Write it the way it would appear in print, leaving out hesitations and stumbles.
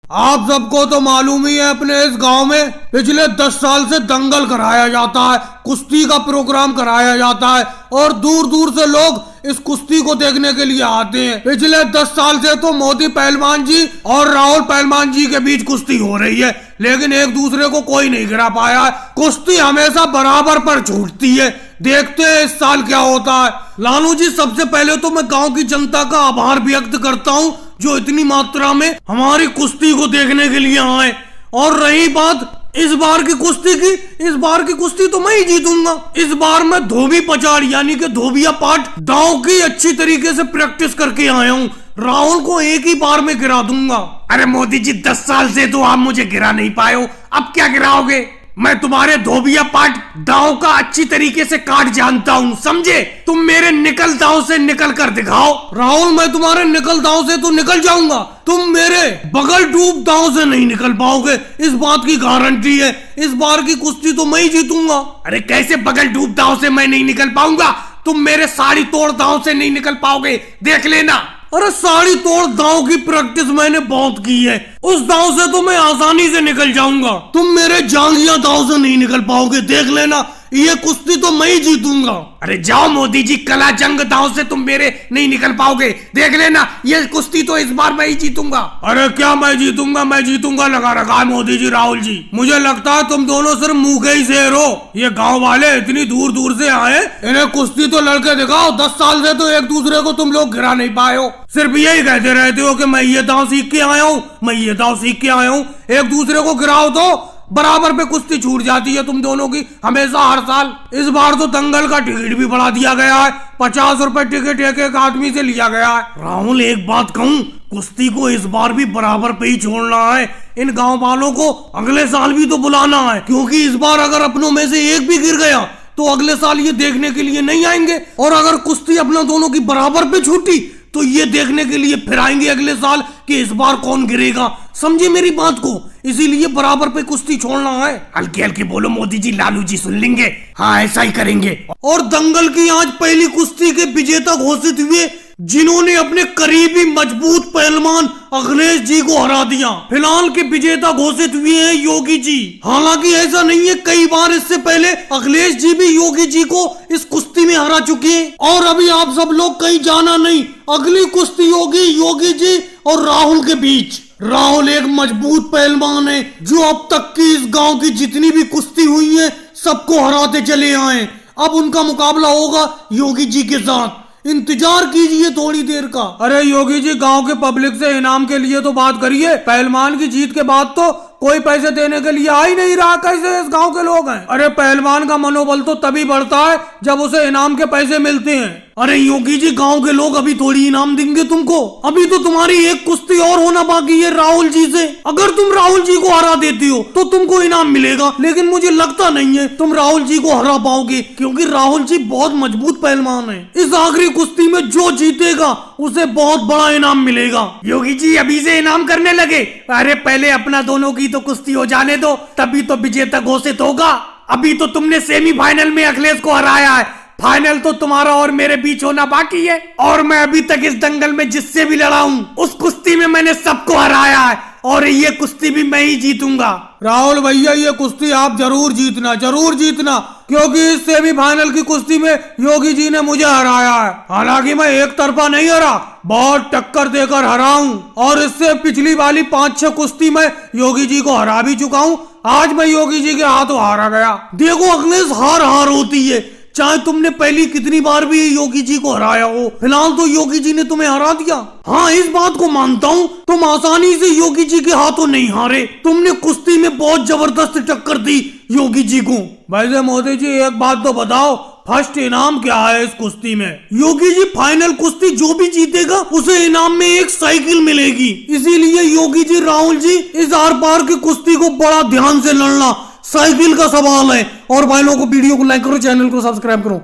आप सबको तो मालूम ही है, अपने इस गांव में पिछले 10 साल से दंगल कराया जाता है, कुश्ती का प्रोग्राम कराया जाता है और दूर दूर से लोग इस कुश्ती को देखने के लिए आते हैं। पिछले 10 साल से तो मोदी पहलवान जी और राहुल पहलवान जी के बीच कुश्ती हो रही है, लेकिन एक दूसरे को कोई नहीं गिरा पाया है। कुश्ती हमेशा बराबर पर छूटती है। देखते हैं इस साल क्या होता है। लालू जी, सबसे पहले तो मैं गांव की जनता का आभार व्यक्त करता हूं जो इतनी मात्रा में हमारी कुश्ती को देखने के लिए आए। और रही बात इस बार की कुश्ती की, इस बार की कुश्ती तो मैं ही जीतूंगा। इस बार मैं धोबी पचाड़ यानी कि धोबिया पाठ दांव की अच्छी तरीके से प्रैक्टिस करके आया हूँ। राहुल को एक ही बार में गिरा दूंगा। अरे मोदी जी, 10 साल से तो आप मुझे गिरा नहीं पाए हो, अब क्या गिराओगे? मैं तुम्हारे धोबिया पाठ दांव का अच्छी तरीके से काट जानता हूँ, समझे? तुम मेरे निकल दांव से निकल कर दिखाओ। राहुल, मैं तुम्हारे निकल दांव से तो निकल जाऊंगा, तुम मेरे बगल डूब दांव से नहीं निकल पाओगे, इस बात की गारंटी है। इस बार की कुश्ती तो मैं ही जीतूंगा। अरे कैसे बगल डूब दांव से मैं नहीं निकल पाऊंगा? तुम मेरे साड़ी तोड़ दांव से नहीं निकल पाओगे, देख लेना। अरे साड़ी तोड़ दांव की प्रैक्टिस मैंने बहुत की है, उस दांव से तो मैं आसानी से निकल जाऊंगा। तुम मेरे जांघिया दांव से नहीं निकल पाओगे, देख लेना। ये कुश्ती तो मैं ही जीतूंगा। अरे जाओ मोदी जी, कला जंग दांव से तुम मेरे नहीं निकल पाओगे, देख लेना। ये कुश्ती तो इस बार मैं ही जीतूंगा। अरे क्या मैं जीतूंगा? मैं जीतूंगा लगा रखा है मोदी जी, राहुल जी। मुझे लगता है तुम दोनों सिर्फ मुंह के ही शेर हो। ये गांव वाले इतनी दूर दूर से आए, इन्हें कुश्ती तो लड़के दिखाओ। 10 साल से तो एक दूसरे को तुम लोग गिरा नहीं पाए हो, सिर्फ यही कहते रहते हो कि मैं ये दांव सीख के आया हूँ, मैं ये दांव सीख के आया हूँ। एक दूसरे को गिराओ तो बराबर पे कुश्ती छूट जाती है तुम दोनों की, हमेशा हर साल। इस बार तो दंगल का टिकट भी बढ़ा दिया गया है, 50 रुपए टिकट एक एक आदमी से लिया गया है। राहुल, एक बात कहूँ, कुश्ती को इस बार भी बराबर पे ही छोड़ना है। इन गांव वालों को अगले साल भी तो बुलाना है, क्योंकि इस बार अगर अपनों में से एक भी गिर गया तो अगले साल ये देखने के लिए नहीं आएंगे। और अगर कुश्ती अपना दोनों की बराबर पे छूटी तो ये देखने के लिए फिर आएंगे अगले साल कि इस बार कौन गिरेगा। समझे मेरी बात को? इसीलिए बराबर पे कुश्ती छोड़ना है। हल्के हल्के बोलो मोदी जी, लालू जी सुन लेंगे। हाँ, ऐसा ही करेंगे। और दंगल की आज पहली कुश्ती के विजेता घोषित हुए, जिन्होंने अपने करीबी मजबूत पहलवान अखिलेश जी को हरा दिया। फिलहाल के विजेता घोषित हुए हैं योगी जी। हालांकि ऐसा नहीं है, कई बार इससे पहले अखिलेश जी भी योगी जी को इस कुश्ती में हरा चुके हैं। और अभी आप सब लोग कहीं जाना नहीं, अगली कुश्ती होगी योगी जी और राहुल के बीच। राहुल एक मजबूत पहलवान है जो अब तक की इस गांव की जितनी भी कुश्ती हुई है सबको हराते चले आए। अब उनका मुकाबला होगा योगी जी के साथ, इंतजार कीजिए थोड़ी देर का। अरे योगी जी, गांव के पब्लिक से इनाम के लिए तो बात करिए। पहलवान की जीत के बाद तो कोई पैसे देने के लिए आ ही नहीं रहा, कैसे इस गांव के लोग हैं। अरे पहलवान का मनोबल तो तभी बढ़ता है जब उसे इनाम के पैसे मिलते हैं। अरे योगी जी, गांव के लोग अभी थोड़ी इनाम देंगे तुमको, अभी तो तुम्हारी एक कुश्ती और होना बाकी है राहुल जी से। अगर तुम राहुल जी को हरा देती हो तो तुमको इनाम मिलेगा, लेकिन मुझे लगता नहीं है तुम राहुल जी को हरा पाओगे, क्योंकि राहुल जी बहुत मजबूत पहलवान है। इस आखिरी कुश्ती में जो जीतेगा उसे बहुत बड़ा इनाम मिलेगा। योगी जी अभी से इनाम करने लगे? अरे पहले अपना दोनों की तो कुश्ती हो जाने दो, तभी तो विजेता घोषित होगा। अभी तो तुमने सेमीफाइनल में अखिलेश को हराया है, फाइनल तो तुम्हारा और मेरे बीच होना बाकी है। और मैं अभी तक इस दंगल में जिससे भी लड़ा हूँ उस कुश्ती में मैंने सबको हराया है, और ये कुश्ती भी मैं ही जीतूंगा। राहुल भैया, ये कुश्ती आप जरूर जीतना, जरूर जीतना, क्योंकि इस सेमीफाइनल की कुश्ती में योगी जी ने मुझे हराया है। हालांकि मैं एक तरफा नहीं हरा, बहुत टक्कर देकर हरा हूँ। और इससे पिछली वाली 5-6 कुश्ती में योगी जी को हरा भी चुका हूँ। आज मैं योगी जी के हाथों हारा गया। देखो अखिलेश, हार हार होती है, चाहे तुमने पहली कितनी बार भी योगी जी को हराया हो। फिलहाल तो योगी जी ने तुम्हें हरा दिया। हाँ, इस बात को मानता हूँ, तुम आसानी से योगी जी के हाथों नहीं हारे। तुमने कुश्ती में बहुत जबरदस्त टक्कर दी योगी जी को। वैसे मोदी जी, एक बात तो बताओ, फर्स्ट इनाम क्या है इस कुश्ती में? योगी जी, फाइनल कुश्ती जो भी जीतेगा उसे इनाम में एक साइकिल मिलेगी। इसीलिए योगी जी, राहुल जी, इस आर पार की कुश्ती को बड़ा ध्यान से लड़ना, साइकिल का सवाल है। और भाई लोगों को वीडियो को लाइक करो, चैनल को सब्सक्राइब करो।